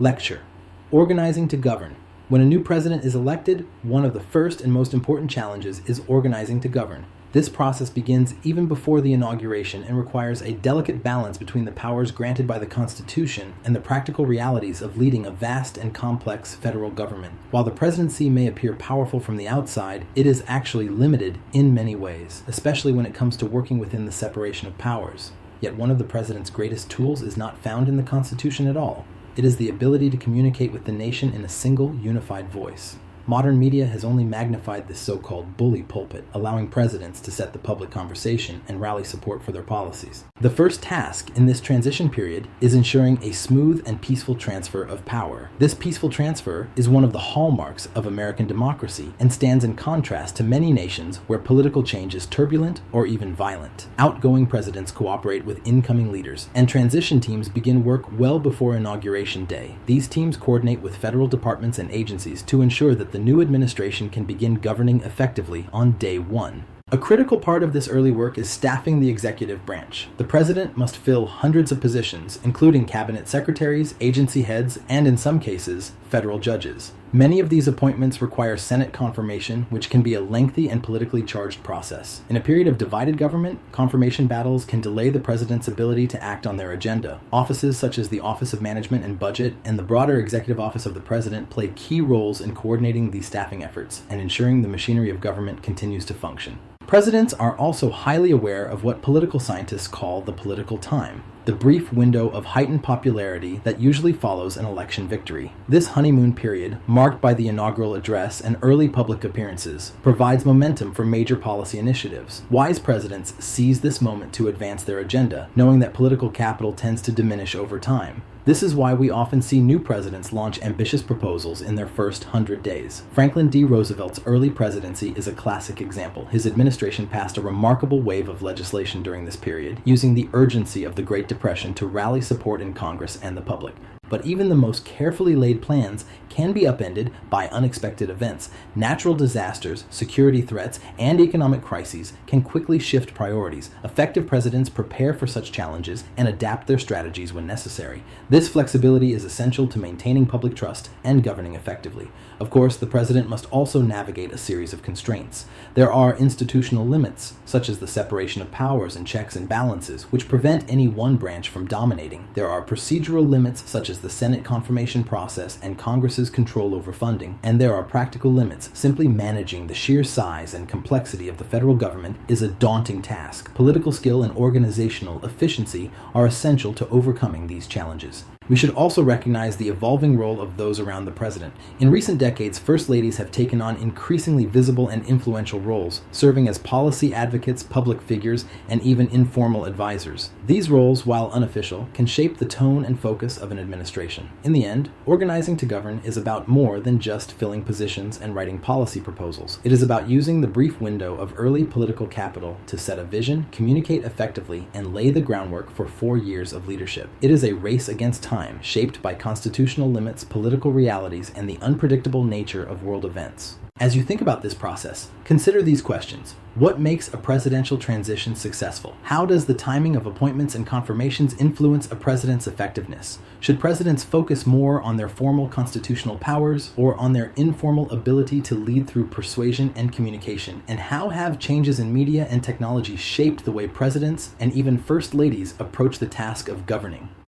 Lecture: Organizing to Govern. When a new president is elected, one of the first and most important challenges is organizing to govern. This process begins even before the inauguration and requires a delicate balance between the powers granted by the Constitution and the practical realities of leading a vast and complex federal government. While the presidency may appear powerful from the outside, it is actually limited in many ways, especially when it comes to working within the separation of powers. Yet one of the president's greatest tools is not found in the Constitution at all. It is the ability to communicate with the nation in a single, unified voice. Modern media has only magnified this so-called bully pulpit, allowing presidents to set the public conversation and rally support for their policies. The first task in this transition period is ensuring a smooth and peaceful transfer of power. This peaceful transfer is one of the hallmarks of American democracy and stands in contrast to many nations where political change is turbulent or even violent. Outgoing presidents cooperate with incoming leaders, and transition teams begin work well before Inauguration Day. These teams coordinate with federal departments and agencies to ensure that the new administration can begin governing effectively on day one. A critical part of this early work is staffing the executive branch. The president must fill hundreds of positions, including cabinet secretaries, agency heads, and in some cases, federal judges. Many of these appointments require Senate confirmation, which can be a lengthy and politically charged process. In a period of divided government, confirmation battles can delay the president's ability to act on their agenda. Offices such as the Office of Management and Budget and the broader executive office of the president play key roles in coordinating these staffing efforts and ensuring the machinery of government continues to function. Presidents are also highly aware of what political scientists call the political time, the brief window of heightened popularity that usually follows an election victory. This honeymoon period, marked by the inaugural address and early public appearances, provides momentum for major policy initiatives. Wise presidents seize this moment to advance their agenda, knowing that political capital tends to diminish over time. This is why we often see new presidents launch ambitious proposals in their first 100 days. Franklin D. Roosevelt's early presidency is a classic example. His administration passed a remarkable wave of legislation during this period, using the urgency of the Great Depression to rally support in Congress and the public. But even the most carefully laid plans can be upended by unexpected events. Natural disasters, security threats, and economic crises can quickly shift priorities. Effective presidents prepare for such challenges and adapt their strategies when necessary. This flexibility is essential to maintaining public trust and governing effectively. Of course, the president must also navigate a series of constraints. There are institutional limits, such as the separation of powers and checks and balances, which prevent any one branch from dominating. There are procedural limits, such as the Senate confirmation process and Congress's control over funding. And there are practical limits. Simply managing the sheer size and complexity of the federal government is a daunting task. Political skill and organizational efficiency are essential to overcoming these challenges. We should also recognize the evolving role of those around the president. In recent decades, first ladies have taken on increasingly visible and influential roles, serving as policy advocates, public figures, and even informal advisors. These roles, while unofficial, can shape the tone and focus of an administration. In the end, organizing to govern is about more than just filling positions and writing policy proposals. It is about using the brief window of early political capital to set a vision, communicate effectively, and lay the groundwork for 4 years of leadership. It is a race against time, shaped by constitutional limits, political realities, and the unpredictable nature of world events. As you think about this process, consider these questions. What makes a presidential transition successful? How does the timing of appointments and confirmations influence a president's effectiveness? Should presidents focus more on their formal constitutional powers or on their informal ability to lead through persuasion and communication? And how have changes in media and technology shaped the way presidents and even first ladies approach the task of governing?